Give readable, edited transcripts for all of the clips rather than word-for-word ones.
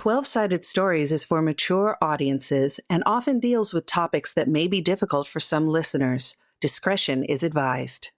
12-Sided Stories is for mature audiences and often deals with topics that may be difficult for some listeners. Discretion is advised.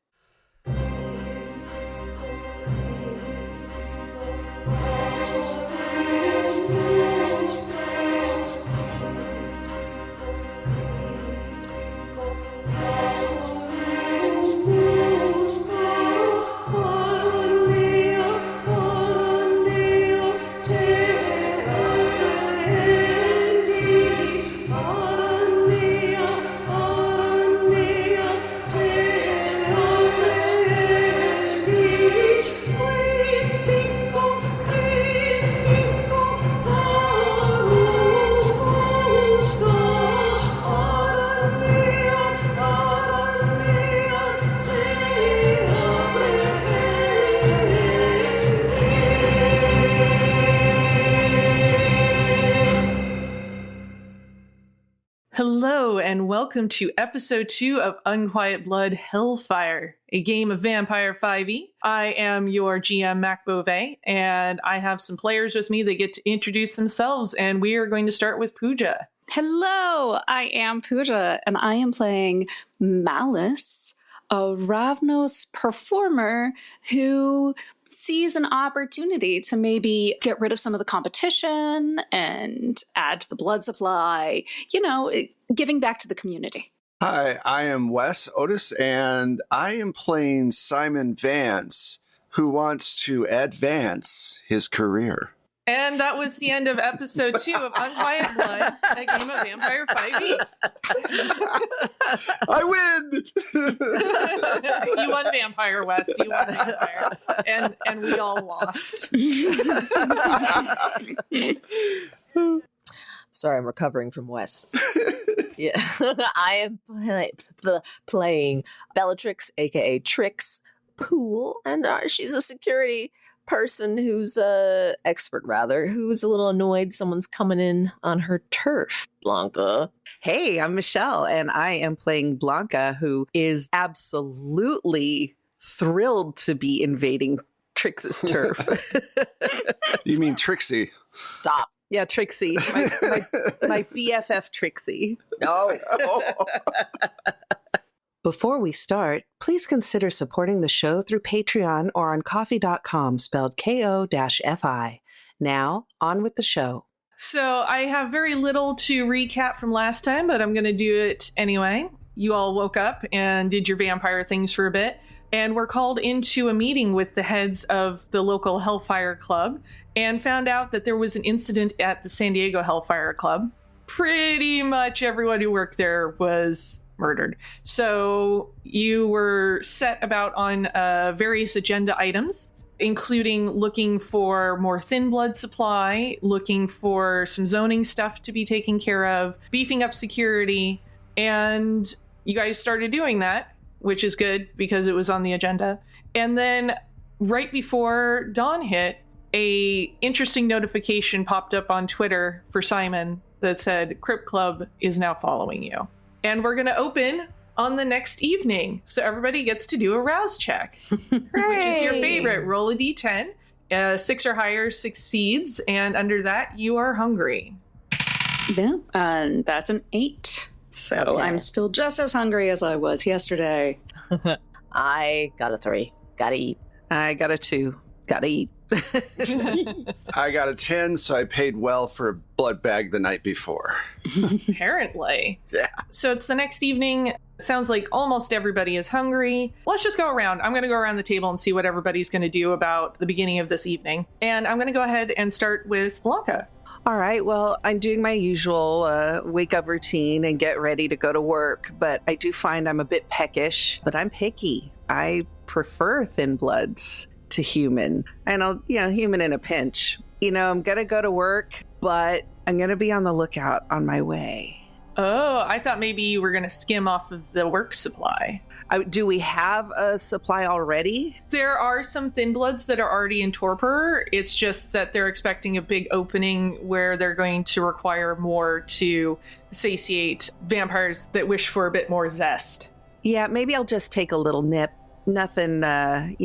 Hello, and welcome to Episode 2 of Unquiet Blood Hellfire, a game of Vampire 5e. I am your GM, Mac Beauvais, and I have some players with me that get to introduce themselves, and we are going to start with Pooja. Hello, I am Pooja, and I am playing Malice, a Ravnos performer who sees an opportunity to maybe get rid of some of the competition and add to the blood supply, giving back to the community. Hi, I am Wes Otis, and I am playing Simon Vance, who wants to advance his career. And that was the end of Episode 2 of Unquiet Blood, a game of Vampire 5e. I win! You won Vampire, Wes. You won Vampire. And we all lost. Sorry, I'm recovering from Wes. Yeah, I am playing Bellatrix, aka Trix Poole, and she's a security person who's expert who's a little annoyed someone's coming in on her turf. Blanca. Hey, I'm Michelle, and I am playing Blanca, who is absolutely thrilled to be invading Trix's turf. You mean Trixie? Stop. Yeah, Trixie. My BFF Trixie. No. Before we start, please consider supporting the show through Patreon or on Ko-fi, spelled Ko-fi. Now, on with the show. So I have very little to recap from last time, but I'm going to do it anyway. You all woke up and did your vampire things for a bit, and were called into a meeting with the heads of the local Hellfire Club and found out that there was an incident at the San Diego Hellfire Club. Pretty much everyone who worked there was murdered. So you were set about on various agenda items, including looking for more thin blood supply, looking for some zoning stuff to be taken care of, beefing up security, and you guys started doing that, which is good because it was on the agenda. And then right before dawn hit, a interesting notification popped up on Twitter for Simon that said, Crypt Club is now following you. And we're going to open on the next evening. So everybody gets to do a rouse check, which is your favorite. Roll a d10. 6 or higher succeeds. And under that, you are hungry. Yeah, and that's an 8. So okay. I'm still just as hungry as I was yesterday. I got a 3. Gotta eat. I got a 2. Gotta eat. I got a 10, so I paid well for a blood bag the night before. Apparently. Yeah. So it's the next evening. It sounds like almost everybody is hungry. Let's just go around. I'm going to go around the table and see what everybody's going to do about the beginning of this evening. And I'm going to go ahead and start with Blanca. All right, well, I'm doing my usual wake-up routine and get ready to go to work, but I do find I'm a bit peckish, but I'm picky. I prefer thin bloods to human. And I'll, human in a pinch. I'm going to go to work, but I'm going to be on the lookout on my way. Oh, I thought maybe you were going to skim off of the work supply. Do we have a supply already? There are some thin bloods that are already in torpor. It's just that they're expecting a big opening where they're going to require more to satiate vampires that wish for a bit more zest. Yeah, maybe I'll just take a little nip. Nothing, I'm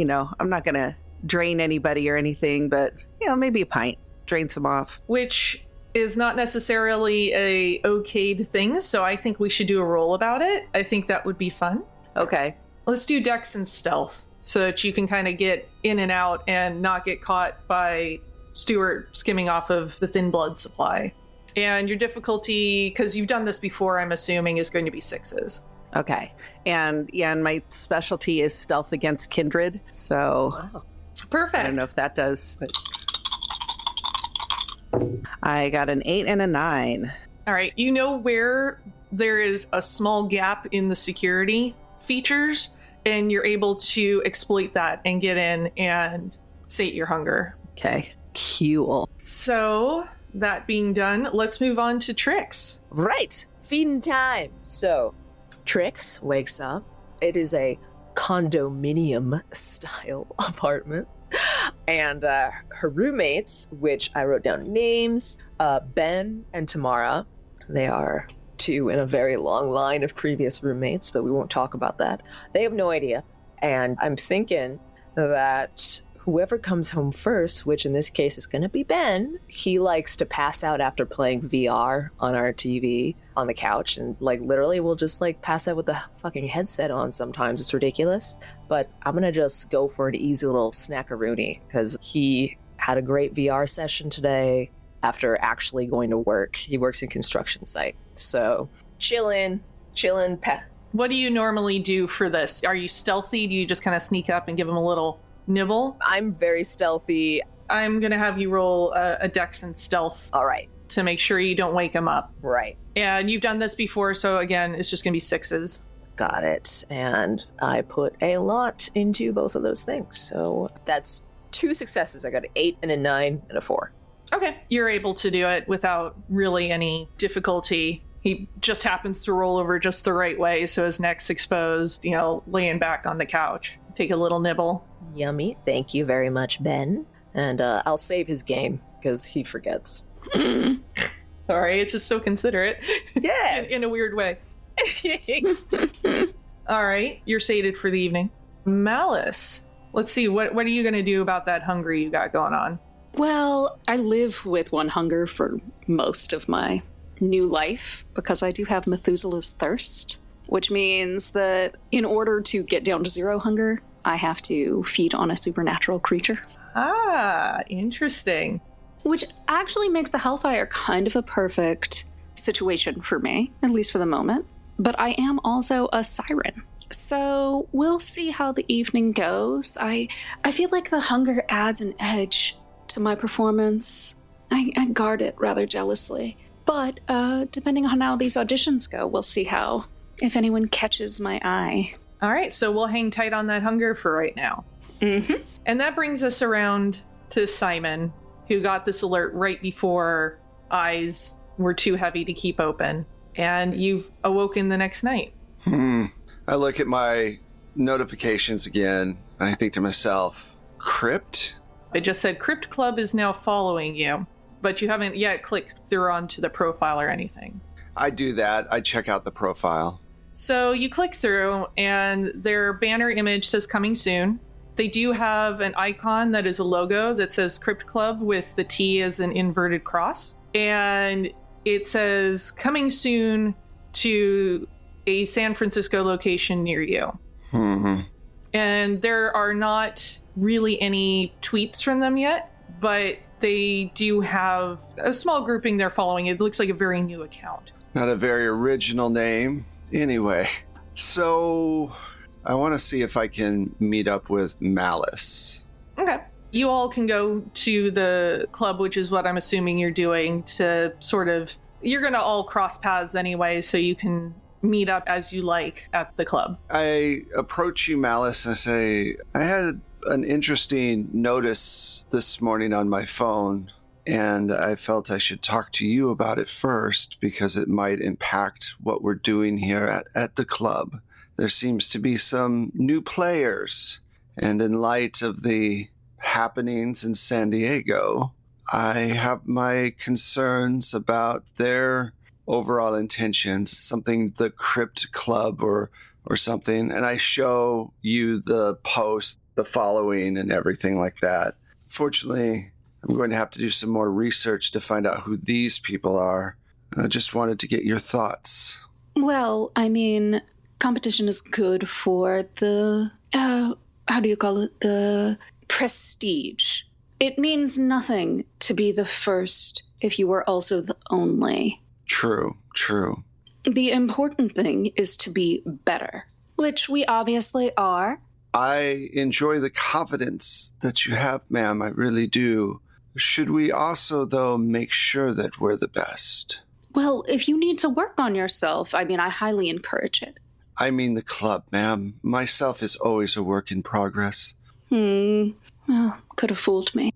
not going to drain anybody or anything, but, maybe a pint. drain some off. Which is not necessarily a okayed thing, so I think we should do a roll about it. I think that would be fun. Okay. Let's do Dex and Stealth so that you can kind of get in and out and not get caught by Stuart skimming off of the thin blood supply. And your difficulty, because you've done this before, I'm assuming, is going to be 6s. Okay. And my specialty is stealth against kindred. So Wow. Perfect. I don't know if that does. But I got an 8 and a 9. All right. You know where there is a small gap in the security features, and you're able to exploit that and get in and sate your hunger. Okay. Cool. So, that being done, let's move on to Trix. Right. Feeding time. So, Trix wakes up. It is a condominium style apartment. And her roommates, which I wrote down names, Ben and Tamara. They are two in a very long line of previous roommates, but we won't talk about that. They have no idea. And I'm thinking that whoever comes home first, which in this case is going to be Ben, he likes to pass out after playing VR on our TV on the couch. And like literally we'll just like pass out with the fucking headset on sometimes. It's ridiculous. But I'm going to just go for an easy little snackaroony because he had a great VR session today after actually going to work. He works in construction site. So chillin'. What do you normally do for this? Are you stealthy? Do you just kind of sneak up and give him a little nibble? I'm very stealthy. I'm going to have you roll a Dex and Stealth All right. to make sure you don't wake him up. Right. And you've done this before, so again, it's just going to be 6s. Got it. And I put a lot into both of those things. So that's 2 successes. I got an 8 and a 9 and a 4. Okay. You're able to do it without really any difficulty. He just happens to roll over just the right way, so his neck's exposed, laying back on the couch. Take a little nibble. Yummy. Thank you very much, Ben. And I'll save his game because he forgets. Sorry, it's just so considerate. Yeah. in a weird way. All right, you're sated for the evening. Malice, let's see, what are you going to do about that hunger you got going on? Well, I live with one hunger for most of my new life because I do have Methuselah's thirst, which means that in order to get down to 0 hunger, I have to feed on a supernatural creature. Ah, interesting. Which actually makes the Hellfire kind of a perfect situation for me, at least for the moment. But I am also a siren. So we'll see how the evening goes. I feel like the hunger adds an edge to my performance. I guard it rather jealously. But depending on how these auditions go, we'll see if anyone catches my eye. All right, so we'll hang tight on that hunger for right now. Mm-hmm. And that brings us around to Simon, who got this alert right before eyes were too heavy to keep open. And you've awoken the next night. I look at my notifications again, and I think to myself, Crypt? It just said Crypt Club is now following you, but you haven't yet clicked through onto the profile or anything. I do that. I check out the profile. So you click through, and their banner image says coming soon. They do have an icon that is a logo that says Crypt Club with the T as an inverted cross. And it says coming soon to a San Francisco location near you. Mm-hmm. And there are not really any tweets from them yet, but they do have a small grouping they're following. It looks like a very new account. Not a very original name. Anyway, so I want to see if I can meet up with Malice. Okay. You all can go to the club, which is what I'm assuming you're doing to you're going to all cross paths anyway, so you can meet up as you like at the club. I approach you, Malice, and I say, I had an interesting notice this morning on my phone, and I felt I should talk to you about it first because it might impact what we're doing here at the club. There seems to be some new players, and in light of the happenings in San Diego, I have my concerns about their overall intentions, something the Crypt Club or something, and I show you the post, the following, and everything like that. Fortunately, I'm going to have to do some more research to find out who these people are. I just wanted to get your thoughts. Well, I mean, competition is good for the, how do you call it? The prestige. It means nothing to be the first if you are also the only. True. The important thing is to be better, which we obviously are. I enjoy the confidence that you have, ma'am. I really do. Should we also, though, make sure that we're the best? Well, if you need to work on yourself, I mean, I highly encourage it. I mean the club, ma'am. Myself is always a work in progress. Well, could have fooled me.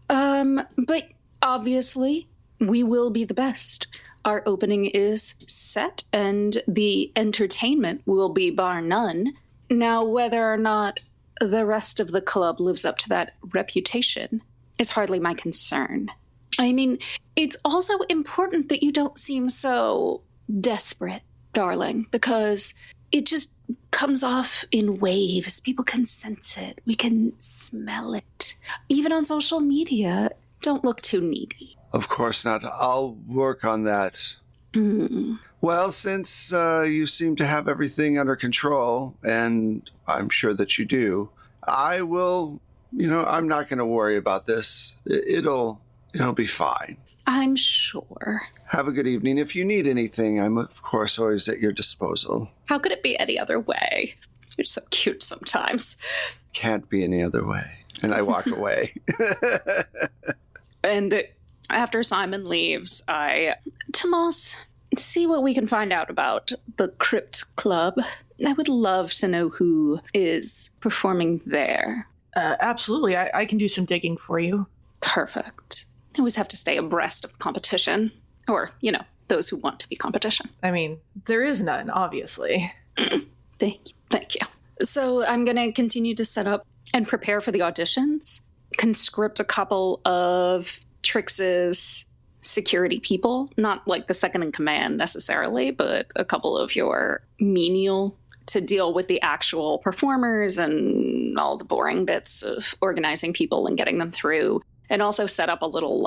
But obviously, we will be the best. Our opening is set, and the entertainment will be bar none. Now, whether or not the rest of the club lives up to that reputation is hardly my concern. I mean, it's also important that you don't seem so desperate, darling, because it just comes off in waves. People can sense it. We can smell it. Even on social media, don't look too needy. Of course not. I'll work on that. Well, since you seem to have everything under control, and I'm sure that you do, I will, I'm not going to worry about this. It'll be fine. I'm sure. Have a good evening. If you need anything, I'm, of course, always at your disposal. How could it be any other way? You're so cute sometimes. Can't be any other way. And I walk away. And after Simon leaves, Tomas, see what we can find out about the Crypt Club. I would love to know who is performing there. Absolutely. I can do some digging for you. Perfect. I always have to stay abreast of competition. Or, those who want to be competition. I mean, there is none, obviously. Thank you. So I'm going to continue to set up and prepare for the auditions. Conscript a couple of Trix's security people, not like the second in command necessarily, but a couple of your menial to deal with the actual performers and all the boring bits of organizing people and getting them through. And also set up a little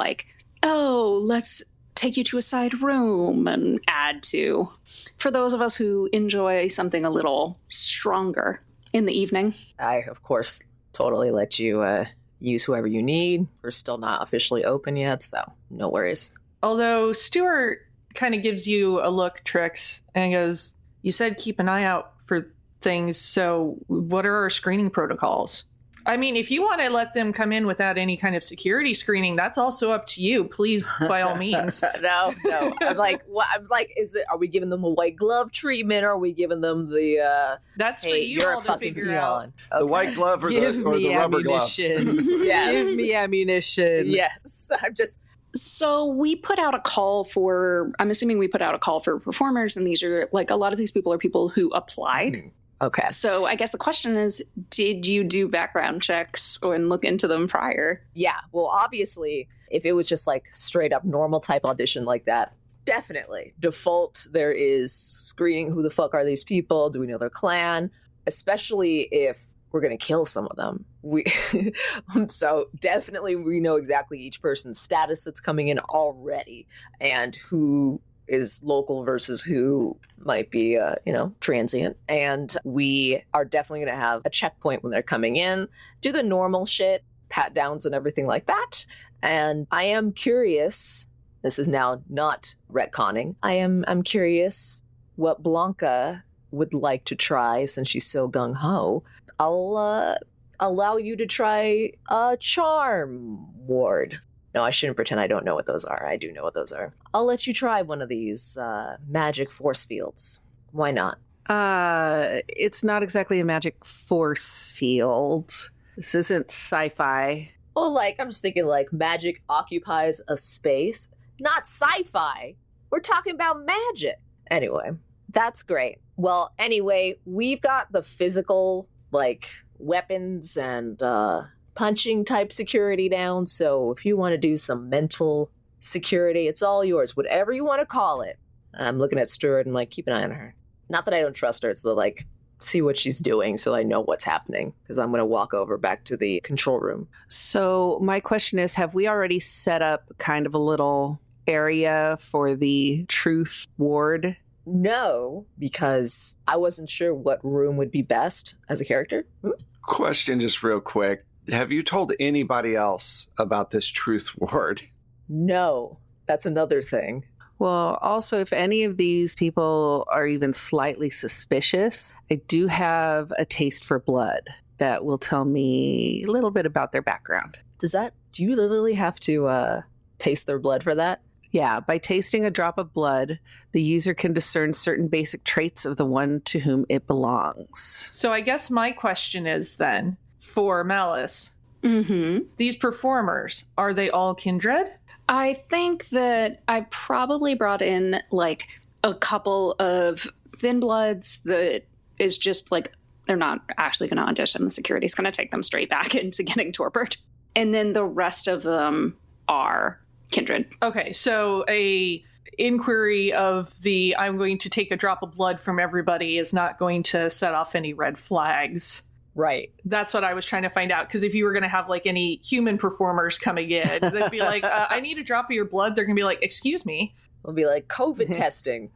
let's take you to a side room and add to, for those of us who enjoy something a little stronger in the evening. I, of course, totally let you use whoever you need. We're still not officially open yet, so no worries. Although Stuart kind of gives you a look, Trix, and goes, you said keep an eye out for things, so what are our screening protocols? I mean, if you want to let them come in without any kind of security screening, that's also up to you. Please, by all means. No. I'm like, what? Are we giving them a white glove treatment, or are we giving them the, that's for you all to figure out. Okay. The white glove or the rubber glove? Yes. Give me ammunition. Yes. So we put out a call for, I'm assuming we put out a call for performers, and these are, a lot of these people are people who applied. Okay. So I guess the question is, did you do background checks and look into them prior? Yeah. Well, obviously, if it was just straight up normal type audition like that, definitely. Default, there is screening who the fuck are these people? Do we know their clan? Especially if we're going to kill some of them. So definitely we know exactly each person's status that's coming in already and who is local versus who might be, transient. And we are definitely going to have a checkpoint when they're coming in, do the normal shit, pat downs and everything like that. And I am curious, this is now not retconning, I'm curious what Blanca would like to try since she's so gung-ho. I'll allow you to try a charm ward. No, I shouldn't pretend I don't know what those are. I do know what those are. I'll let you try one of these magic force fields. Why not? It's not exactly a magic force field. This isn't sci-fi. Well, I'm just thinking magic occupies a space. Not sci-fi. We're talking about magic. Anyway, that's great. Well, anyway, we've got the physical, weapons and punching type security down. So if you want to do some mental security, it's all yours. Whatever you want to call it. I'm looking at Stuart and keep an eye on her. Not that I don't trust her. It's the see what she's doing so I know what's happening, because I'm going to walk over back to the control room. So my question is, have we already set up kind of a little area for the truth ward? No, because I wasn't sure what room would be best as a character. Question just real quick. Have you told anybody else about this truth ward? No, that's another thing. Well, also, if any of these people are even slightly suspicious, I do have a taste for blood that will tell me a little bit about their background. Do you literally have to taste their blood for that? Yeah, by tasting a drop of blood, the user can discern certain basic traits of the one to whom it belongs. So I guess my question is then, for Malice, Mm-hmm. these performers, are they all kindred? I think that I probably brought in like a couple of thin bloods that is just like, they're not actually going to audition. The security's going to take them straight back into getting torpid. And then the rest of them are kindred. Okay, so a inquiry of the I'm going to take a drop of blood from everybody is not going to set off any red flags. Right. That's what I was trying to find out, because if you were going to have like any human performers coming in, they'd be like, I need a drop of your blood. They're going to be like, excuse me. It'll be like COVID testing.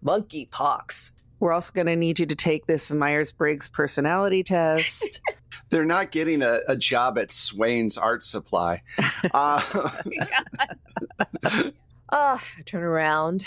Monkeypox. We're also going to need you to take this Myers-Briggs personality test. They're not getting a job at Swain's Art Supply. I turn around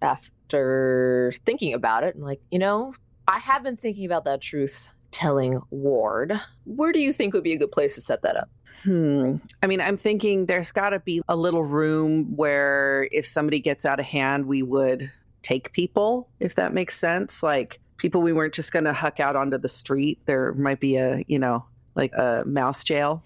after thinking about it. I'm like, I have been thinking about that truth-telling ward. Where do you think would be a good place to set that up? I mean, I'm thinking there's got to be a little room where if somebody gets out of hand, we would take people, if that makes sense. Like people we weren't just going to huck out onto the street. There might be a, like a mouse jail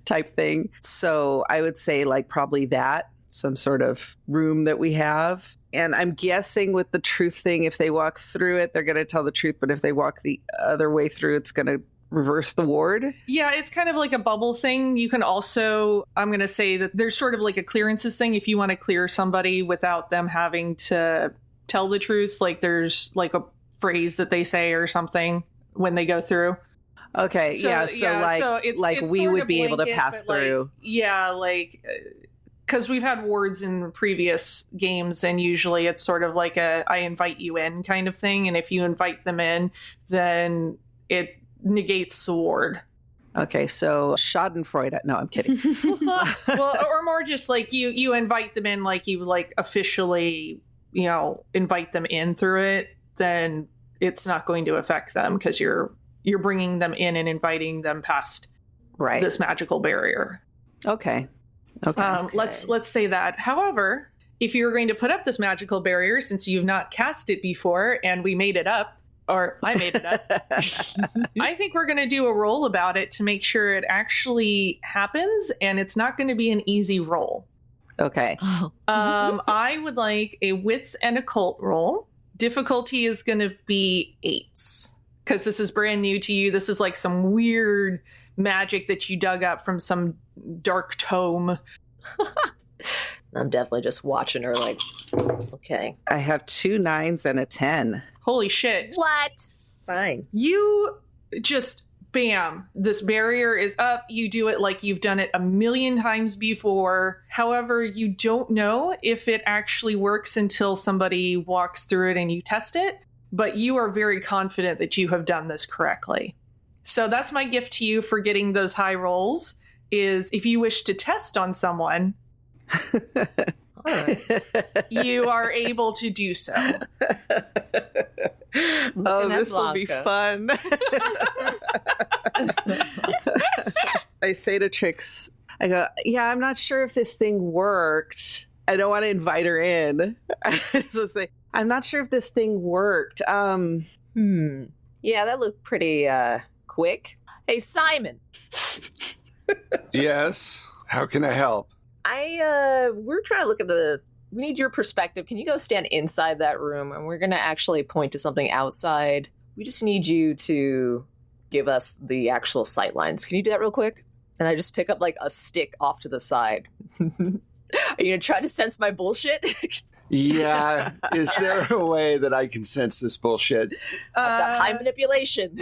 type thing. So I would say like probably that, some sort of room that we have. And I'm guessing with the truth thing, if they walk through it, they're going to tell the truth. But if they walk the other way through, it's going to reverse the ward. Yeah, it's kind of like a bubble thing. You can also, I'm going to say that there's sort of like a clearances thing. If you want to clear somebody without them having to tell the truth, like there's like a phrase that they say or something when they go through. Okay, so it's we would be able to pass through. Because we've had wards in previous games, and usually it's sort of like I invite you in kind of thing. And if you invite them in, then it negates the ward. Okay, so Schadenfreude. No, I'm kidding. Well, or more just like you invite them in, like you like officially, invite them in through it, then it's not going to affect them because you're bringing them in and inviting them past this magical barrier. Okay. Let's say that. However, if you're going to put up this magical barrier, since you've not cast it before and we made it up, or I made it up, I think we're going to do a roll about it to make sure it actually happens, and it's not going to be an easy roll. Okay. I would like a wits and occult roll. Difficulty is going to be 8s, because this is brand new to you. This is like some weird magic that you dug up from some dark tome. I'm definitely just watching her like, okay. I have 2 9s and a 10. Holy shit. What? Fine. You just, bam, this barrier is up. You do it like you've done it a million times before. However, you don't know if it actually works until somebody walks through it and you test it. But you are very confident that you have done this correctly. So that's my gift to you for getting those high rolls, is if you wish to test on someone, you are able to do so. This will be fun. I say to Trix, I go, yeah, I'm not sure if this thing worked. I don't want to invite her in. So say, I'm not sure if this thing worked. Yeah, that looked pretty quick. Hey, Simon. Yes. How can I help? We're trying to look at we need your perspective. Can you go stand inside that room? And we're going to actually point to something outside. We just need you to give us the actual sight lines. Can you do that real quick? And I just pick up like a stick off to the side. Are you going to try to sense my bullshit? Yeah. Is there a way that I can sense this bullshit? I've got high manipulation.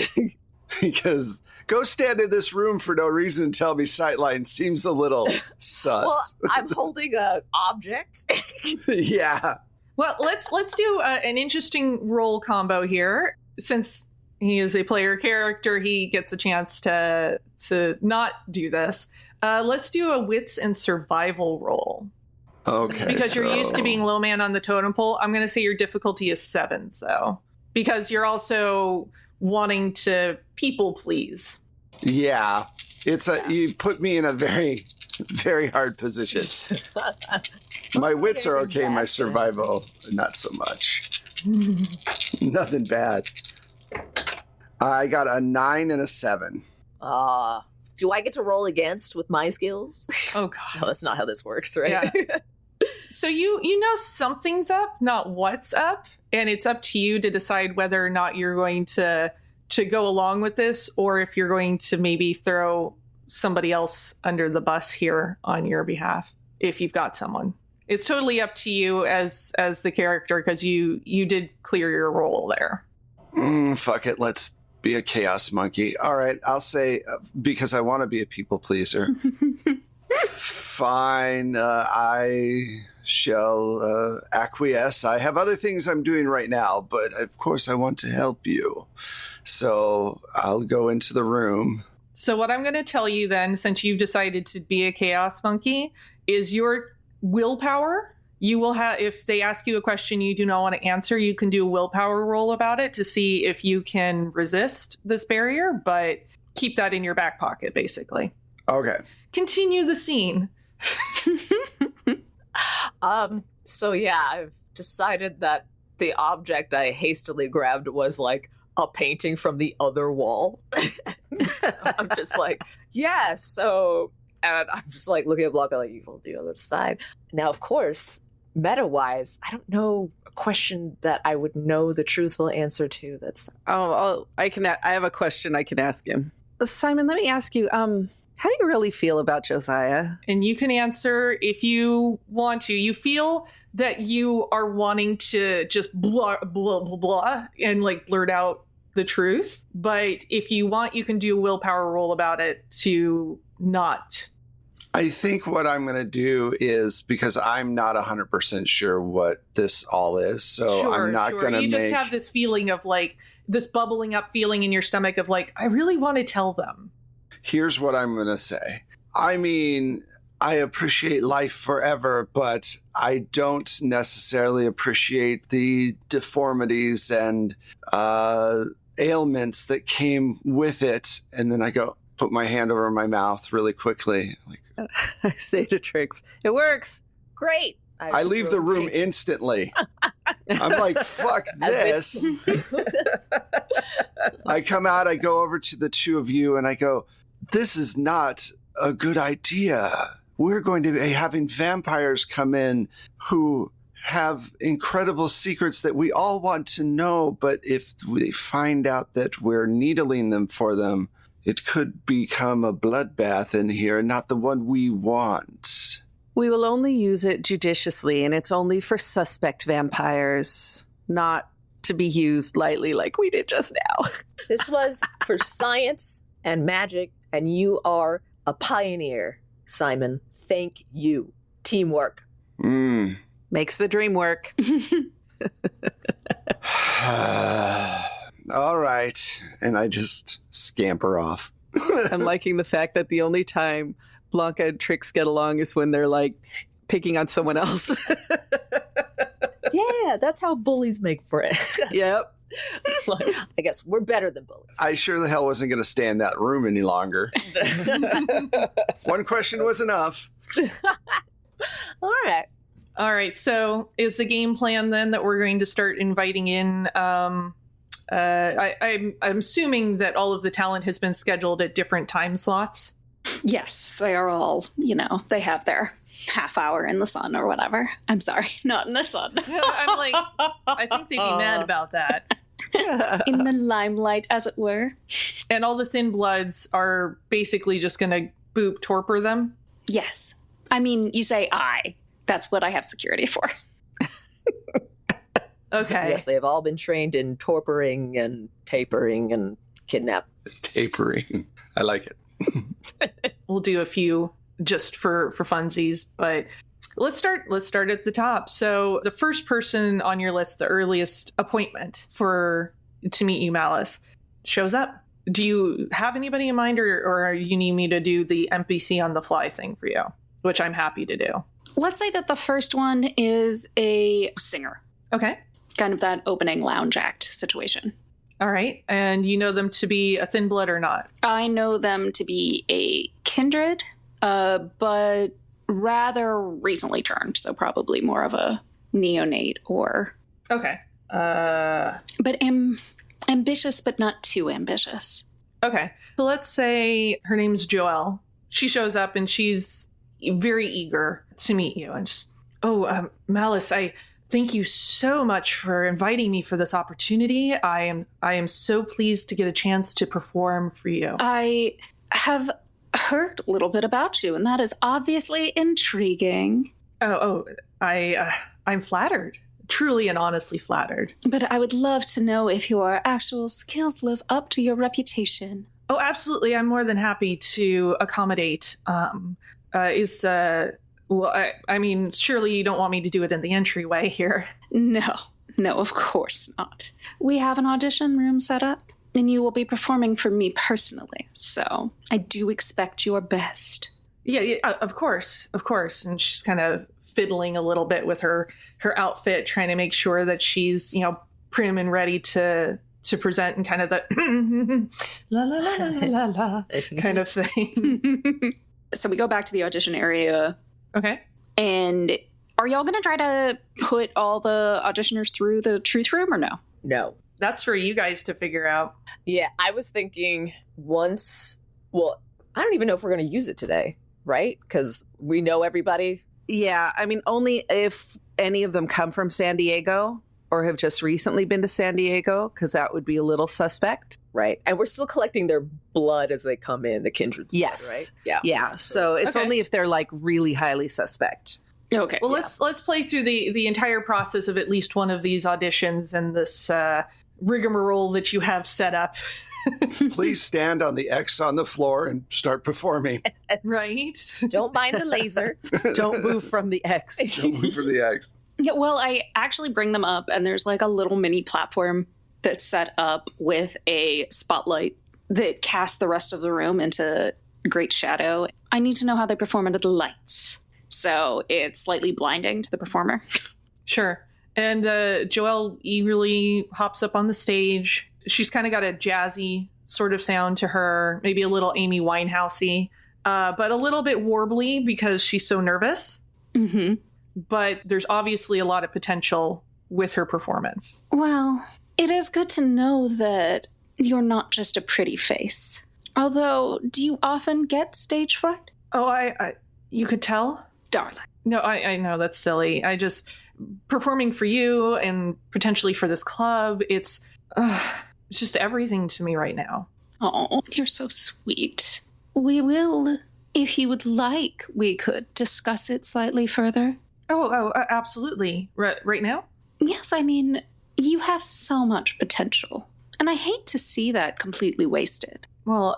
Because go stand in this room for no reason and tell me sightline seems a little sus. Well, I'm holding a object. Yeah. Well, let's do an interesting role combo here. Since he is a player character, he gets a chance to not do this. Let's do a wits and survival roll. Okay. Because you're used to being low man on the totem pole. I'm going to say your difficulty is 7, though. Because you're also wanting to people please. Yeah. You put me in a very, very hard position. My wits are okay, my survival, not so much. Nothing bad. I got a 9 and a 7. Do I get to roll against with my skills? Oh, God. No, that's not how this works, right? Yeah. So you know something's up, not what's up, and it's up to you to decide whether or not you're going to go along with this, or if you're going to maybe throw somebody else under the bus here on your behalf, if you've got someone. It's totally up to you as the character, because you did clear your role there. Fuck it, let's be a chaos monkey. All right, I'll say, because I want to be a people pleaser. Fine, I shall acquiesce. I have other things I'm doing right now, but of course I want to help you. So I'll go into the room. So what I'm going to tell you then, since you've decided to be a chaos monkey, is your willpower. You will have, if they ask you a question you do not want to answer, you can do a willpower roll about it to see if you can resist this barrier, but keep that in your back pocket, basically. Okay. Continue the scene. So yeah, I've decided that the object I hastily grabbed was like a painting from the other wall. So I'm just like, yeah, so, and I'm just like looking at Blanca like, you hold the other side. Now, of course, meta-wise, I don't know a question that I would know the truthful answer to. That's I have a question I can ask him. Simon, let me ask you, how do you really feel about Josiah? And you can answer if you want to. You feel that you are wanting to just blah, blah, blah, blah, and like blurt out the truth. But if you want, you can do a willpower roll about it to not. I think what I'm going to do is, because I'm not 100% sure what this all is, so I'm not going to You just have this feeling of like, this bubbling up feeling in your stomach of like, I really want to tell them. Here's what I'm going to say. I mean, I appreciate life forever, but I don't necessarily appreciate the deformities and ailments that came with it. And then I go, put my hand over my mouth really quickly. Like, I say to Trix, it works. great. I leave the room instantly. I'm like, fuck this. I come out, I go over to the two of you, and I go, this is not a good idea. We're going to be having vampires come in who have incredible secrets that we all want to know, but if we find out that we're needling them for them, it could become a bloodbath in here, not the one we want. We will only use it judiciously, and it's only for suspect vampires, not to be used lightly like we did just now. This was for science and magic, and you are a pioneer, Simon. Thank you. Teamwork. Makes the dream work. All right. And I just scamper off. I'm liking the fact that the only time Blanca and Trix get along is when they're like picking on someone else. Yeah, that's how bullies make friends. Yep. Like, I guess we're better than bullies. I sure the hell wasn't going to stay in that room any longer. One question was enough. All right. So is the game plan then that we're going to start inviting in? I'm assuming that all of the talent has been scheduled at different time slots. Yes, they are all, they have their half hour in the sun or whatever. I'm sorry, not in the sun. I'm like, I think they'd be mad about that. In the limelight, as it were. And all the Thin Bloods are basically just going to boop torpor them? Yes. I mean, you say I. That's what I have security for. Okay. Yes, they have all been trained in torpering and tapering and kidnap. Tapering. I like it. We'll do a few just for funsies, but let's start at the top. So the first person on your list, the earliest appointment to meet you, Malice, shows up. Do you have anybody in mind, or you need me to do the NPC on the fly thing for you, which I'm happy to do? Let's say that the first one is a singer. Okay. Kind of that opening lounge act situation. All right. And you know them to be a thin blood or not? I know them to be a kindred, but rather recently turned, so probably more of a neonate or... Okay. But ambitious, but not too ambitious. Okay. So let's say her name's Joelle. She shows up and she's very eager to meet you. And just, Malice, I thank you so much for inviting me for this opportunity. I am so pleased to get a chance to perform for you. I have heard a little bit about you, and that is obviously intriguing. I'm flattered. Truly and honestly flattered. But I would love to know if your actual skills live up to your reputation. Oh, absolutely. I'm more than happy to accommodate. I mean, surely you don't want me to do it in the entryway here. No, of course not. We have an audition room set up, and you will be performing for me personally, so I do expect your best. Yeah, of course. And she's kind of fiddling a little bit with her outfit, trying to make sure that she's, prim and ready to present in kind of the la la la la la la kind of thing. So we go back to the audition area. Okay. And are y'all going to try to put all the auditioners through the truth room or no? No. That's for you guys to figure out. Yeah, I was thinking I don't even know if we're going to use it today, right? Because we know everybody. Yeah, I mean, only if any of them come from San Diego or have just recently been to San Diego, because that would be a little suspect. Right. And we're still collecting their blood as they come in, the kindred's Yes. blood, right? Yeah. So it's only if they're like really highly suspect. Okay. Well, let's play through the entire process of at least one of these auditions and this rigmarole that you have set up. Please stand on the X on the floor and start performing. Right? Don't mind the laser. Don't move from the X. Don't move from the X. Yeah, well, I actually bring them up, and there's like a little mini platform that's set up with a spotlight that casts the rest of the room into great shadow. I need to know how they perform under the lights. So it's slightly blinding to the performer. Sure. And Joelle eagerly hops up on the stage. She's kind of got a jazzy sort of sound to her, maybe a little Amy Winehouse-y, but a little bit warbly because she's so nervous. Mm-hmm. But there's obviously a lot of potential with her performance. Well, it is good to know that you're not just a pretty face. Although, do you often get stage fright? Oh, I you could tell? Darling. No, I know that's silly. I just, performing for you and potentially for this club, it's just everything to me right now. Oh, you're so sweet. We will, if you would like, we could discuss it slightly further. Oh, absolutely. Right now? Yes, I mean, you have so much potential. And I hate to see that completely wasted. Well,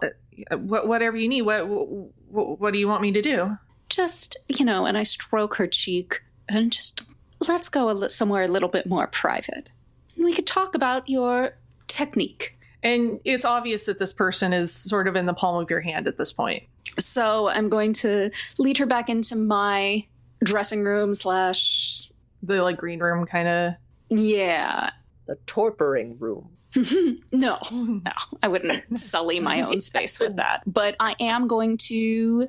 whatever you need. What do you want me to do? Just, and I stroke her cheek and just let's go somewhere a little bit more private. And we could talk about your technique. And it's obvious that this person is sort of in the palm of your hand at this point. So I'm going to lead her back into my dressing room / the green room kind of. Yeah. The torpering room. No, I wouldn't sully my own space with that. But I am going to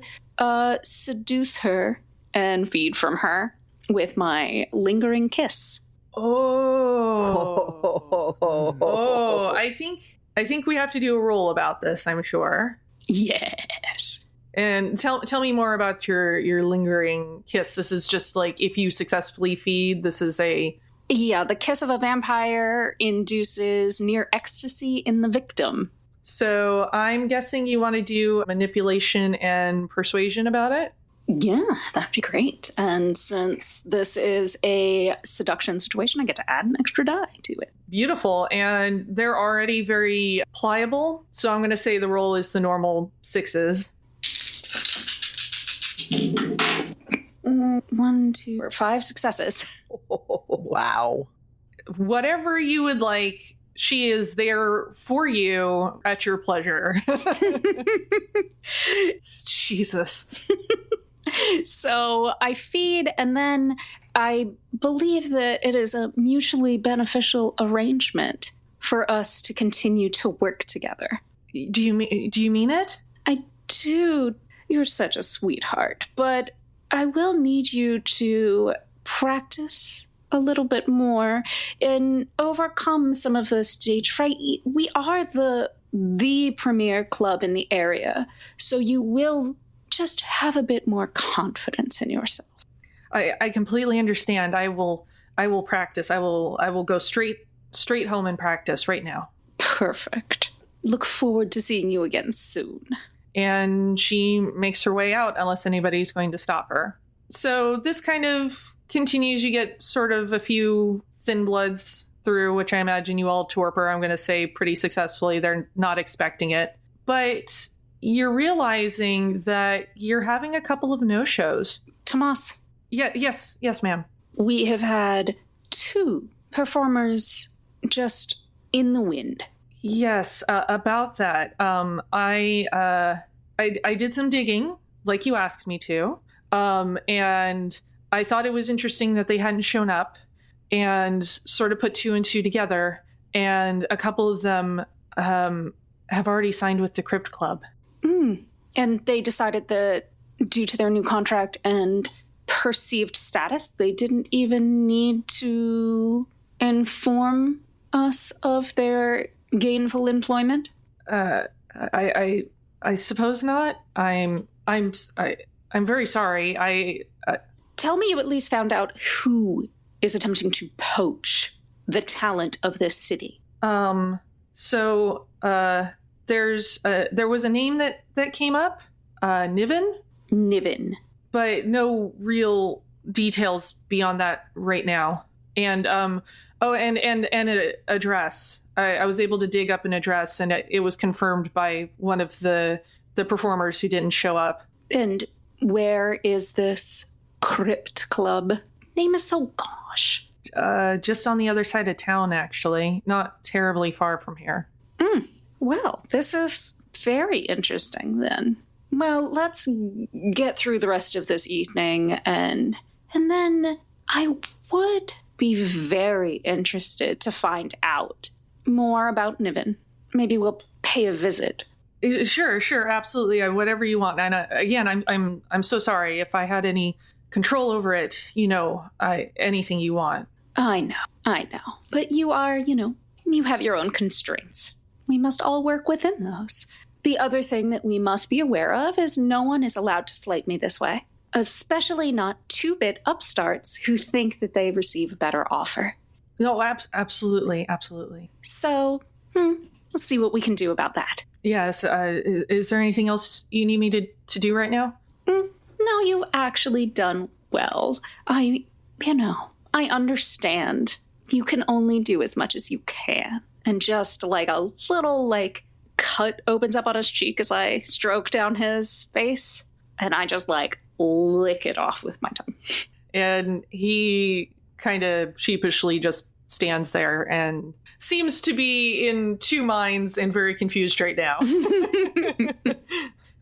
seduce her and feed from her with my lingering kiss. Oh, I think we have to do a roll about this, I'm sure. Yes. And tell me more about your lingering kiss. This is just like if you successfully feed, this is a... Yeah, the kiss of a vampire induces near ecstasy in the victim. So I'm guessing you want to do manipulation and persuasion about it? Yeah, that'd be great. And since this is a seduction situation, I get to add an extra die to it. Beautiful. And they're already very pliable. So I'm going to say the roll is the normal 6s. 1, 2, or 5 successes. Wow. Whatever you would like, she is there for you at your pleasure. Jesus. So I feed, and then I believe that it is a mutually beneficial arrangement for us to continue to work together. Do you mean it? I do. You're such a sweetheart, but I will need you to practice a little bit more and overcome some of the stage fright. We are the premier club in the area, so you will just have a bit more confidence in yourself. I completely understand. I will practice. I will go straight home and practice right now. Perfect. Look forward to seeing you again soon. And she makes her way out unless anybody's going to stop her. So this kind of continues. You get sort of a few thin bloods through, which I imagine you all torpor, I'm going to say pretty successfully. They're not expecting it. But you're realizing that you're having a couple of no-shows. Tomas. Yes, ma'am. We have had 2 performers just in the wind. Yes, about that. I did some digging, like you asked me to, and I thought it was interesting that they hadn't shown up, and sort of put 2 and 2 together, and a couple of them have already signed with the Crypt Club. And they decided that due to their new contract and perceived status, they didn't even need to inform us of their gainful employment? I suppose not. I'm very sorry. Tell me you at least found out who is attempting to poach the talent of this city. There was a name that came up, Niven. But no real details beyond that right now. And and an address. I was able to dig up an address, and it was confirmed by one of the performers who didn't show up. And where is this Crypt Club? Name is so gosh. Just on the other side of town, actually. Not terribly far from here. Well, this is very interesting then. Well, let's get through the rest of this evening, and then I would be very interested to find out more about Niven. Maybe we'll pay a visit. Sure, absolutely. Whatever you want. And again, I'm so sorry if I had any control over it. Anything you want. I know. But you are, you have your own constraints. We must all work within those. The other thing that we must be aware of is no one is allowed to slight me this way, especially not 2-bit upstarts who think that they receive a better offer. No, absolutely. So, we'll see what we can do about that. Yes. Is there anything else you need me to do right now? No, you've actually done well. I understand. You can only do as much as you can. And just like a little cut opens up on his cheek as I stroke down his face. And I just lick it off with my tongue. And he kind of sheepishly just stands there and seems to be in 2 minds and very confused right now.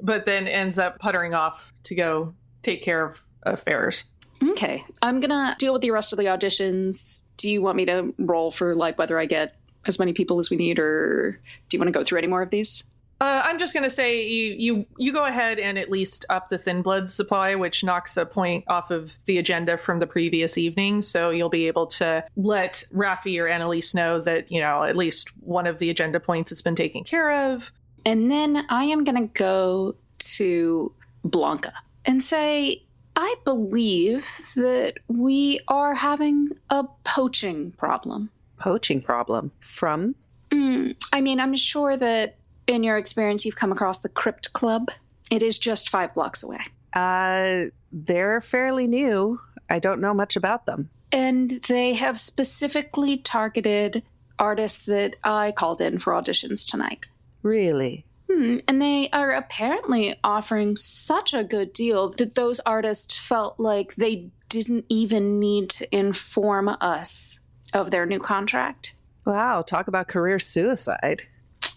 But then ends up puttering off to go take care of affairs. Okay. I'm going to deal with the rest of the auditions. Do you want me to roll for whether I get as many people as we need, or do you want to go through any more of these? I'm just going to say you go ahead and at least up the thin blood supply, which knocks a point off of the agenda from the previous evening. So you'll be able to let Raffi or Annalise know that, at least one of the agenda points has been taken care of. And then I am going to go to Blanca and say, I believe that we are having a poaching problem. Poaching problem? From? I'm sure that in your experience you've come across the Crypt Club. It is just 5 blocks away. They're fairly new. I don't know much about them. And they have specifically targeted artists that I called in for auditions tonight. Really? And they are apparently offering such a good deal that those artists felt like they didn't even need to inform us of their new contract. Wow, talk about career suicide.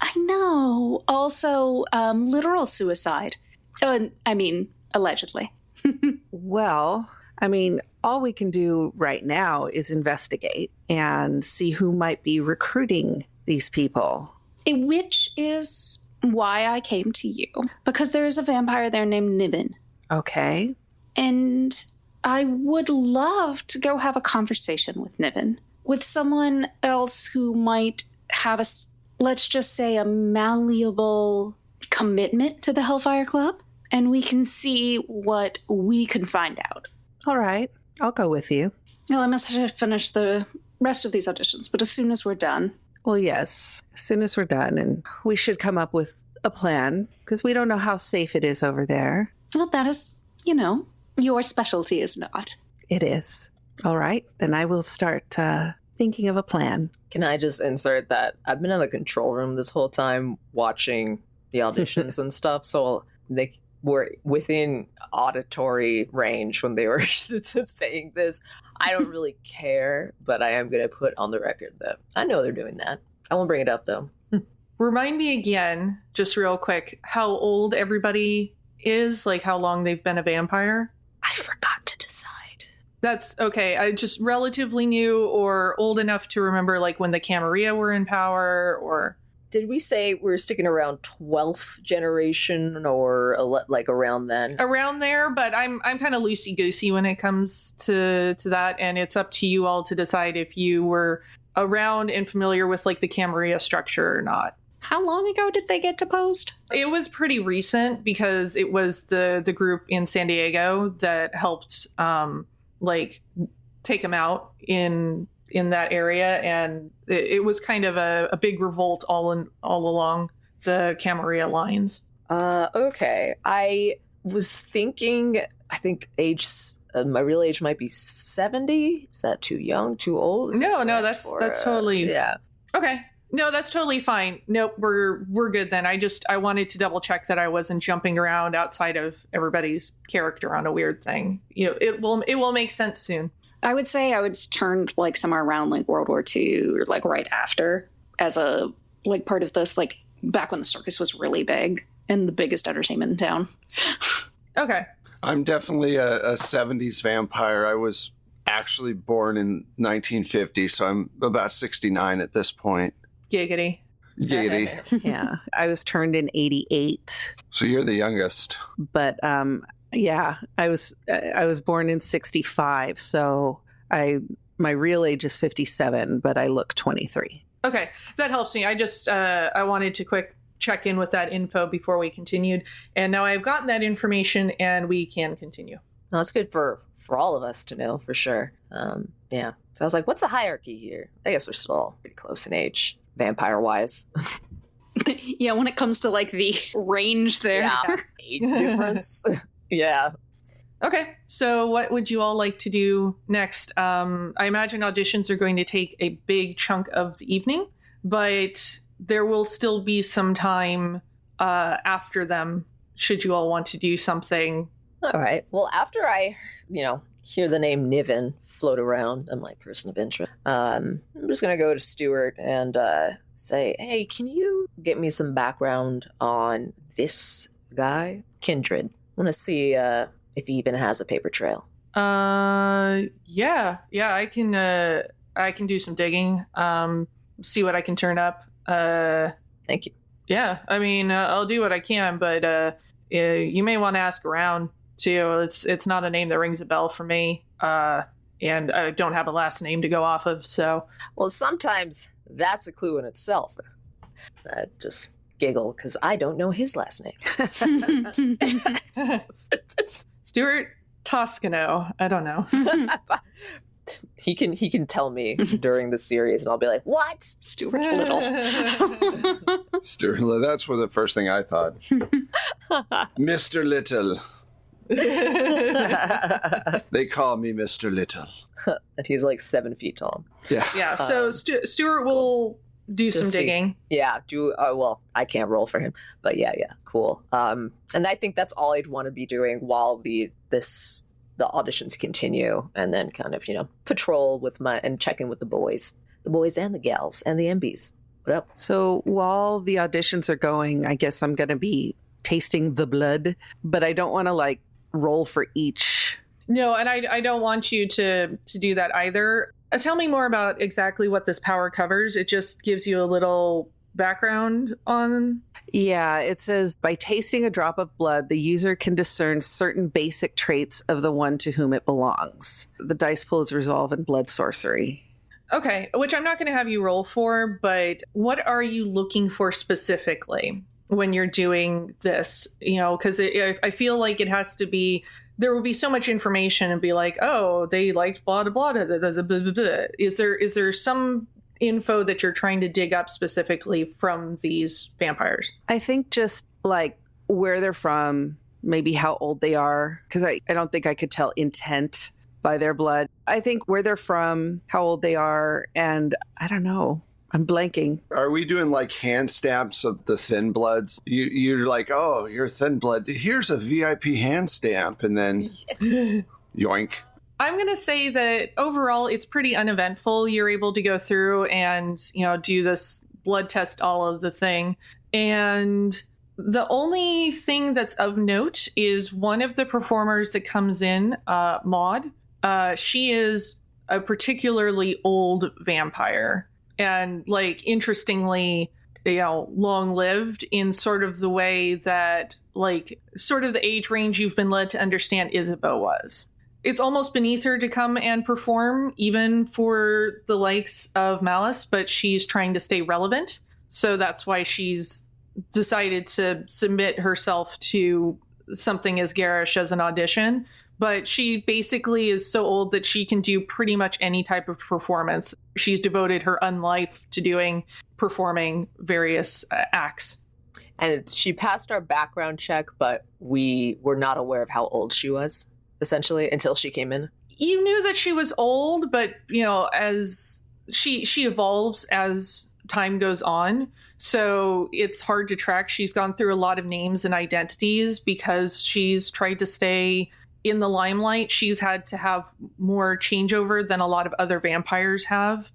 I know. Also, literal suicide. Allegedly. Well, I mean, all we can do right now is investigate and see who might be recruiting these people. Which is why I came to you. Because there is a vampire there named Niven. Okay. And I would love to go have a conversation with Niven. With someone else who might have let's just say, a malleable commitment to the Hellfire Club. And we can see what we can find out. All right. I'll go with you. Well, I must have finished the rest of these auditions, but as soon as we're done. Well, yes. As soon as we're done, and we should come up with a plan, because we don't know how safe it is over there. Well, that is, your specialty is not. It is. All right. Then I will start thinking of a plan. Can I just insert that I've been in the control room this whole time watching the auditions and stuff, so they were within auditory range when they were saying this. I don't really care, but I am going to put on the record that I know they're doing that. I won't bring it up, though. Remind me again, just real quick, how old everybody is, like how long they've been a vampire? I forgot to decide. That's okay. I just relatively new or old enough to remember, like when the Camarilla were in power, or... Did we say we're sticking around 12th generation or like around then? Around there, but I'm kind of loosey-goosey when it comes to that, and it's up to you all to decide if you were around and familiar with like the Camarilla structure or not. How long ago did they get deposed? It was pretty recent because it was the group in San Diego that helped take them out in that area, and it was kind of a big revolt all along the Camarilla lines. Okay. I was thinking, I think my real age might be 70. Is that too young, too old? No, that's totally... Yeah. Okay. No, that's totally fine. Nope, we're good then. I wanted to double check that I wasn't jumping around outside of everybody's character on a weird thing. It will make sense soon. I would say I would turn like somewhere around like World War II or like right after as a like part of this, like back when the circus was really big and the biggest entertainment in town. Okay. I'm definitely a 70s vampire. I was actually born in 1950, so I'm about 69 at this point. Giggity. Giggity. Yeah. I was turned in 88. So you're the youngest. But yeah, I was born in 65, so my real age is 57, but I look 23. Okay, that helps me. I just I wanted to quick check in with that info before we continued, and now I've gotten that information, and we can continue. No, it's good for all of us to know for sure. Yeah, so I was like, what's the hierarchy here? I guess we're still all pretty close in age, vampire-wise. Yeah, when it comes to like the range there. Yeah, age difference. Yeah. Okay, so what would you all like to do next? I imagine auditions are going to take a big chunk of the evening, but there will still be some time after them should you all want to do something. All right. Well, after I, hear the name Niven float around, I'm like person of interest. I'm just going to go to Stuart and say, hey, can you get me some background on this guy? Kindred. I want to see if he even has a paper trail. Yeah, I can do some digging. See what I can turn up. Thank you. Yeah, I mean, I'll do what I can, but you may want to ask around too. It's not a name that rings a bell for me, and I don't have a last name to go off of. So, well, sometimes that's a clue in itself. Just giggle because I don't know his last name. Stuart Toscano. I don't know. He can tell me during the series, and I'll be like, "What, Stuart Little?" Stuart Little. That's the first thing I thought. Mr. Little. They call me Mr. Little. And he's like 7 feet tall. Yeah. Yeah, so Stuart will do some digging. Yeah, well, I can't roll for him, but yeah, cool. And I think that's all I'd want to be doing while the auditions continue, and then kind of, patrol and check in with the boys and the gals and the MBs. What up? So while the auditions are going, I guess I'm going to be tasting the blood, but I don't want to roll for each. No, and I don't want you to do that either. Tell me more about exactly what this power covers. It just gives you a little background on... Yeah, it says, by tasting a drop of blood, the user can discern certain basic traits of the one to whom it belongs. The dice pool is resolve in blood sorcery. Okay, which I'm not going to have you roll for, but what are you looking for specifically when you're doing this? Because I feel like it has to be... There will be so much information and be like, oh, they liked blah, blah, blah, blah, blah, blah, blah. Is there some info that you're trying to dig up specifically from these vampires? I think just where they're from, maybe how old they are, because I don't think I could tell intent by their blood. I think where they're from, how old they are, and I don't know. I'm blanking. Are we doing hand stamps of the thin bloods? You're like, oh, you're thin blood. Here's a VIP hand stamp. And then yoink. I'm going to say that overall, it's pretty uneventful. You're able to go through and, do this blood test, all of the thing. And the only thing that's of note is one of the performers that comes in, Maud. She is a particularly old vampire. And interestingly, long-lived in sort of the way that sort of the age range you've been led to understand Isabeau was. It's almost beneath her to come and perform, even for the likes of Malice, but she's trying to stay relevant. So that's why she's decided to submit herself to something as garish as an audition. But she basically is so old that she can do pretty much any type of performance. She's devoted her unlife to performing various acts. And she passed our background check, but we were not aware of how old she was, essentially, until she came in. You knew that she was old, but, as she evolves as time goes on. So it's hard to track. She's gone through a lot of names and identities because she's tried to stay in the limelight. She's had to have more changeover than a lot of other vampires have,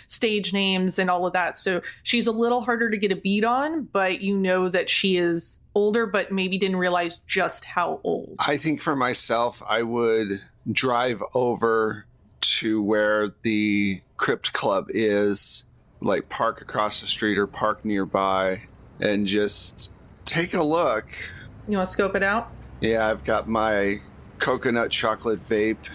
stage names and all of that. So she's a little harder to get a beat on, but that she is older, but maybe didn't realize just how old. I think for myself, I would drive over to where the Crypt Club is, park across the street or park nearby and just take a look. You want to scope it out? Yeah, I've got my coconut chocolate vape,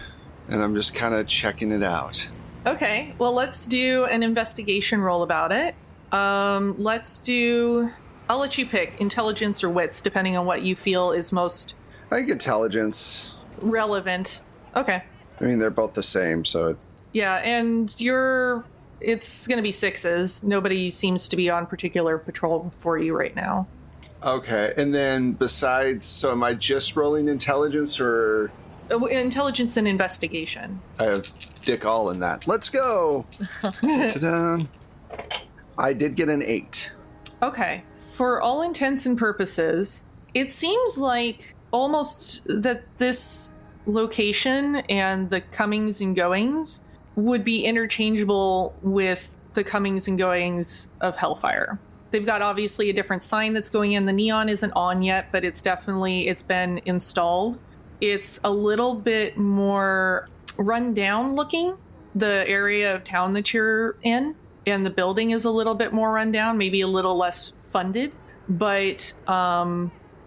and I'm just kind of checking it out. Okay, well, let's do an investigation roll about it. I'll let you pick intelligence or wits, depending on what you feel is most... I think intelligence. Relevant. Okay. I mean, they're both the same, so... Yeah, and it's going to be 6s. Nobody seems to be on particular patrol for you right now. Okay, and then besides, so am I just rolling intelligence or... Intelligence and investigation. I have dick all in that. Let's go! Ta-da. I did get an 8. Okay. For all intents and purposes, it seems like almost that this location and the comings and goings would be interchangeable with the comings and goings of Hellfire. They've got obviously a different sign that's going in. The neon isn't on yet, but it's been installed. It's a little bit more run down looking, the area of town that you're in, and the building is a little bit more run down, maybe a little less funded, but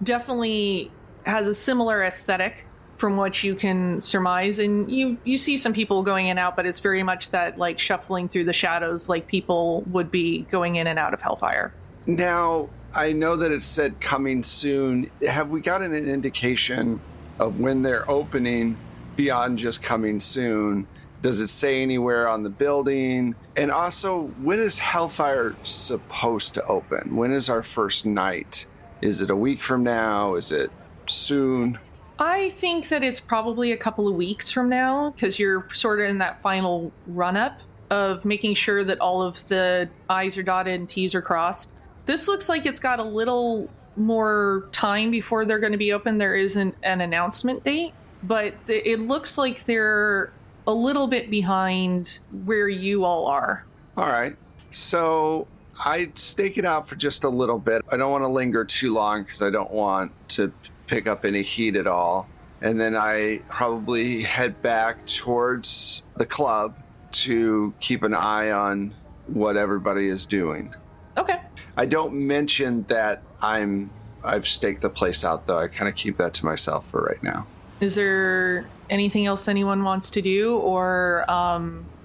definitely has a similar aesthetic from what you can surmise. And you see some people going in and out, but it's very much that shuffling through the shadows like people would be going in and out of Hellfire. Now, I know that it said coming soon. Have we gotten an indication of when they're opening beyond just coming soon? Does it say anywhere on the building? And also, when is Hellfire supposed to open? When is our first night? Is it a week from now? Is it soon? I think that it's probably a couple of weeks from now, because you're sort of in that final run-up of making sure that all of the I's are dotted and T's are crossed. This looks like it's got a little more time before they're going to be open. There isn't an announcement date, but it looks like they're a little bit behind where you all are. All right. So I'd stake it out for just a little bit. I don't want to linger too long because I don't want to pick up any heat at all. And then I probably head back towards the club to keep an eye on what everybody is doing. Okay. I don't mention that I've staked the place out, though. I kind of keep that to myself for right now. Is there anything else anyone wants to do, or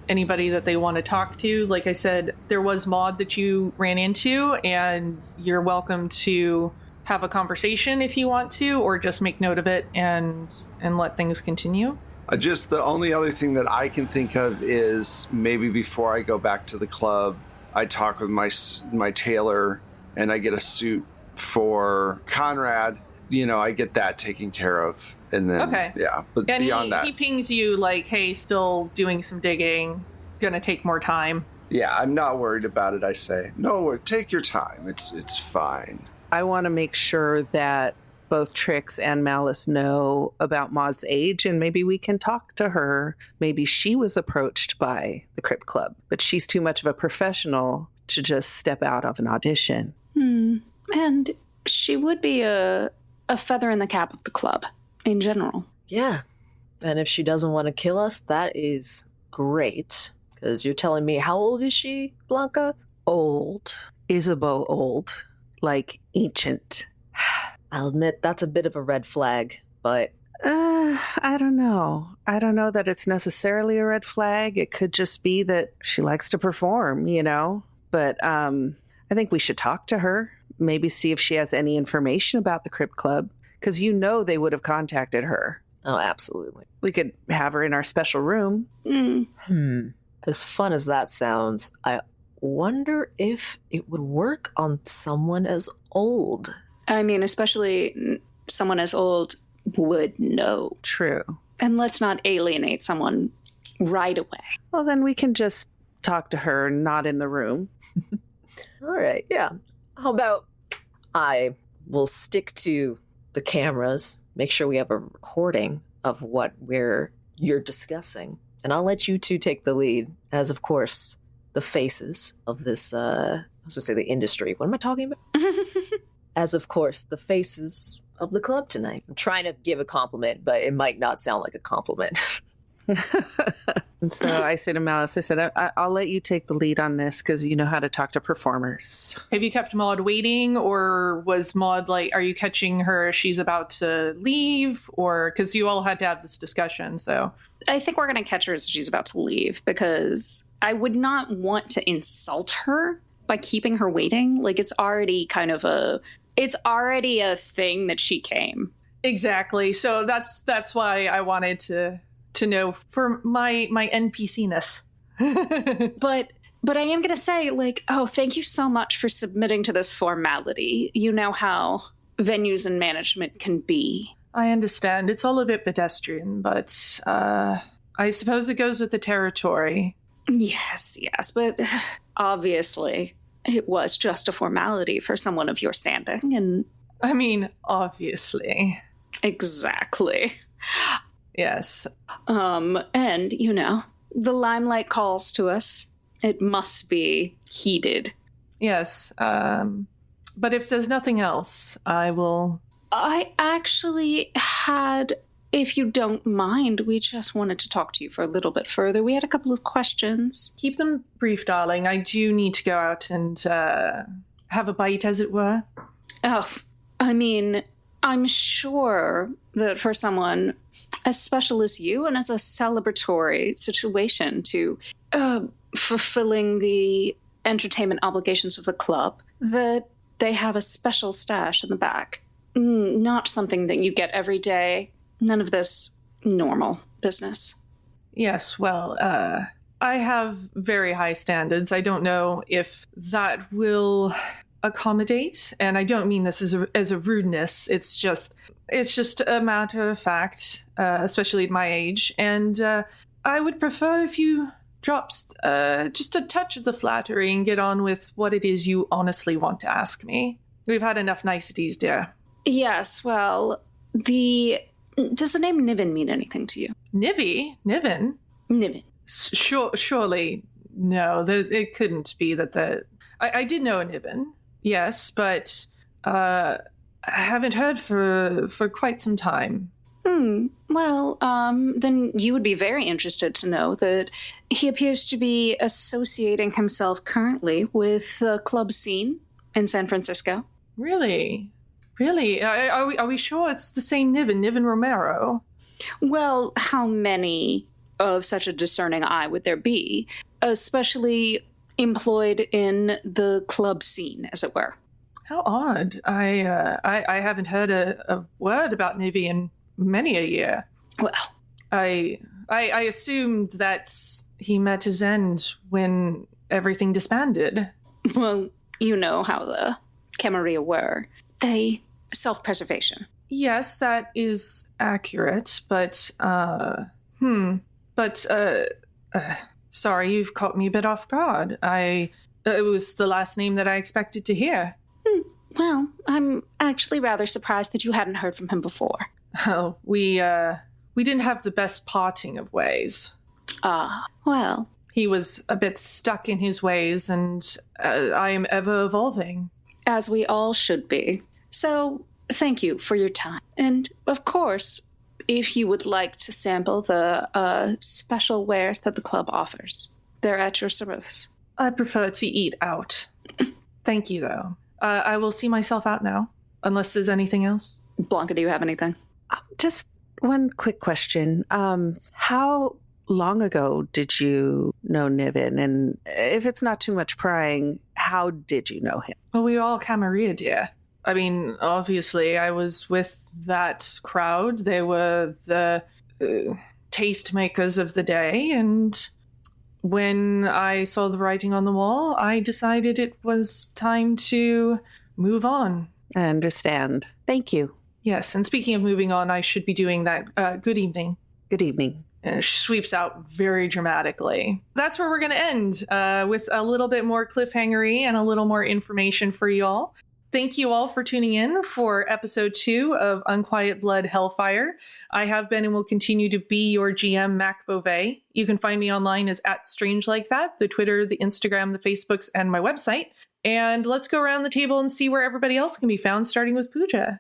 anybody that they want to talk to? Like I said, there was Maud that you ran into, and you're welcome to have a conversation if you want to, or just make note of it and let things continue. Just the only other thing that I can think of is maybe before I go back to the club, I talk with my tailor and I get a suit for Conrad. You know, I get that taken care of. And then, okay. Yeah, but and beyond that. He pings you like, hey, still doing some digging, gonna take more time. Yeah, I'm not worried about it, I say. No, take your time. It's fine. I want to make sure that both Trix and Malice know about Maud's age, and maybe we can talk to her. Maybe she was approached by the Crypt Club, but she's too much of a professional to just step out of an audition. And she would be a feather in the cap of the club in general. Yeah. And if she doesn't want to kill us, that is great. Because you're telling me, how old is she, Blanca? Old. Isabeau old. Like ancient. I'll admit that's a bit of a red flag, but... I don't know. I don't know that it's necessarily a red flag. It could just be that she likes to perform, you know? But I think we should talk to her. Maybe see if she has any information about the Crypt Club. Because you know they would have contacted her. Oh, absolutely. We could have her in our special room. As fun as that sounds, I wonder if it would work on someone as old. I mean, especially someone as old would know. True. And let's not alienate someone right away. Well, then we can just talk to her not in the room. All right, yeah. How about I will stick to the cameras, make sure we have a recording of what you're discussing, and I'll let you two take the lead as, of course, the faces of this, I was going to say the industry. What am I talking about? As, of course, the faces of the club tonight. I'm trying to give a compliment, but it might not sound like a compliment. And so I said to Malice, I said, I'll let you take the lead on this because you know how to talk to performers. Have you kept Maud waiting, or was Maud like, are you catching her as she's about to leave? Or because you all had to have this discussion, so. I think we're going to catch her as she's about to leave, because I would not want to insult her by keeping her waiting. Like, it's already a thing that she came. Exactly. So that's why I wanted to know for my NPC-ness. But I am going to say, like, oh, thank you so much for submitting to this formality. You know how venues and management can be. I understand. It's all a bit pedestrian, but I suppose it goes with the territory. Yes, but obviously it was just a formality for someone of your standing, and... I mean, obviously. Exactly. Yes. And, you know, the limelight calls to us. It must be heeded. Yes. But if there's nothing else, I will... I actually had, if you don't mind, we just wanted to talk to you for a little bit further. We had a couple of questions. Keep them brief, darling. I do need to go out and have a bite, as it were. Oh, I mean, I'm sure that for someone as special as you and as a celebratory situation to fulfilling the entertainment obligations of the club, that they have a special stash in the back. Not something that you get every day. None of this normal business. Yes, well, I have very high standards. I don't know if that will accommodate, and I don't mean this as a rudeness. It's just It's just a matter of fact, especially at my age. And I would prefer if you dropped just a touch of the flattery and get on with what it is you honestly want to ask me. We've had enough niceties, dear. Yes, well, does the name Niven mean anything to you? Niven? Niven. Surely, no. It couldn't be that I did know a Niven, yes, but I haven't heard for quite some time. Well, then you would be very interested to know that he appears to be associating himself currently with the club scene in San Francisco. Really? Are we sure it's the same Niven Romero? Well, how many of such a discerning eye would there be, especially employed in the club scene, as it were? How odd. I haven't heard a word about Niven in many a year. Well, I assumed that he met his end when everything disbanded. Well, you know how the Camarilla were. They self-preservation. Yes, that is accurate, but sorry, you've caught me a bit off guard. It was the last name that I expected to hear. Well, I'm actually rather surprised that you hadn't heard from him before. Oh, we didn't have the best parting of ways. Well. He was a bit stuck in his ways, and I am ever evolving. As we all should be. So, thank you for your time. And, of course, if you would like to sample the special wares that the club offers, they're at your service. I prefer to eat out. Thank you, though. I will see myself out now, unless there's anything else. Blanca, do you have anything? Just one quick question. How long ago did you know Niven? And if it's not too much prying, how did you know him? Well, we were all Camarilla, dear. I mean, obviously, I was with that crowd. They were the tastemakers of the day, and when I saw the writing on the wall, I decided it was time to move on. I understand. Thank you. Yes, and speaking of moving on, I should be doing that. Good evening. Good evening. And she sweeps out very dramatically. That's where we're going to end, with a little bit more cliffhangery and a little more information for you all. Thank you all for tuning in for episode 2 of Unquiet Blood Hellfire. I have been and will continue to be your GM, Mac Beauvais. You can find me online as @StrangeLikeThat, the Twitter, the Instagram, the Facebooks, and my website. And let's go around the table and see where everybody else can be found, starting with Pooja.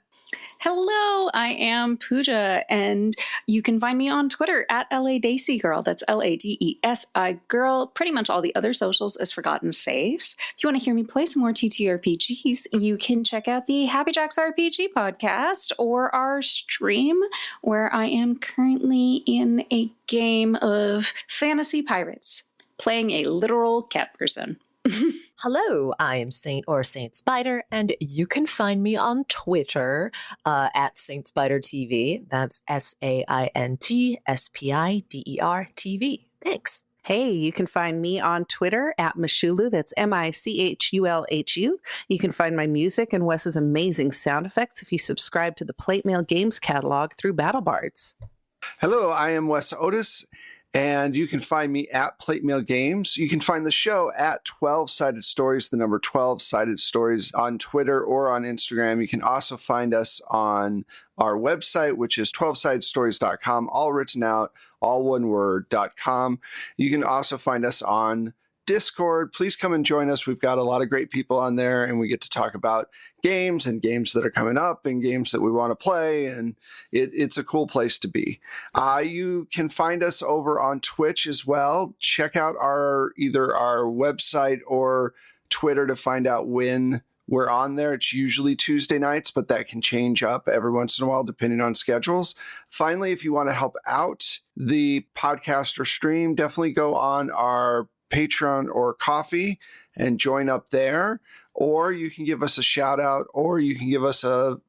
Hello, I am Pooja, and you can find me on Twitter @LADaisy That's LADESI Girl. Pretty much all the other socials as Forgotten Saves. If you want to hear me play some more TTRPGs, you can check out the Happy Jacks RPG podcast or our stream, where I am currently in a game of fantasy pirates, playing a literal cat person. Hello, I am Saint Spider, and you can find me on Twitter @SaintSpiderTV. That's SaintSpider TV. Thanks. Hey, you can find me on Twitter @Michulu. That's MICHULHU. You can find my music and Wes's amazing sound effects if you subscribe to the Plate Mail Games catalog through BattleBards. Hello, I am Wes Otis, and you can find me Plate Mail Games. You can find the show @12-Sided Stories, the number 12-Sided Stories, on Twitter or on Instagram. You can also find us on our website, which is 12sidedstories.com, all written out, all one word, .com. You can also find us on Discord. Please come and join us. We've got a lot of great people on there, and we get to talk about games and games that are coming up and games that we want to play, and it's a cool place to be. You can find us over on Twitch as well. Check out either our website or Twitter to find out when we're on there. It's usually Tuesday nights, but that can change up every once in a while depending on schedules. Finally, if you want to help out the podcast or stream, definitely go on our Patreon or Coffee and join up there, or you can give us a shout out, or you can give us a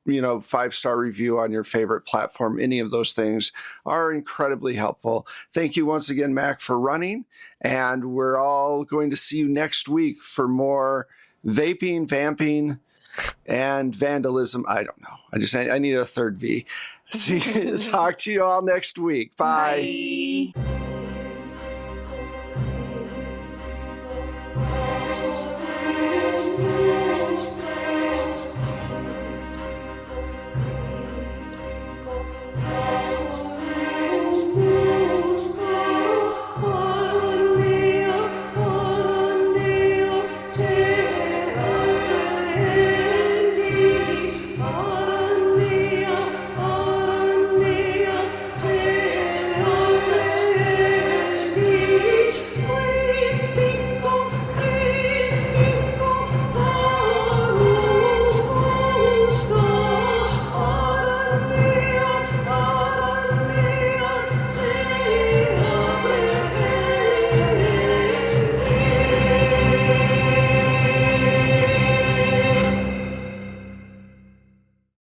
5-star review on your favorite platform. Any of those things are incredibly helpful. Thank you once again, Mac, for running, and we're all going to see you next week for more vaping, vamping, And vandalism, I don't know. I need a third V. See, talk to you all next week. Bye. Bye.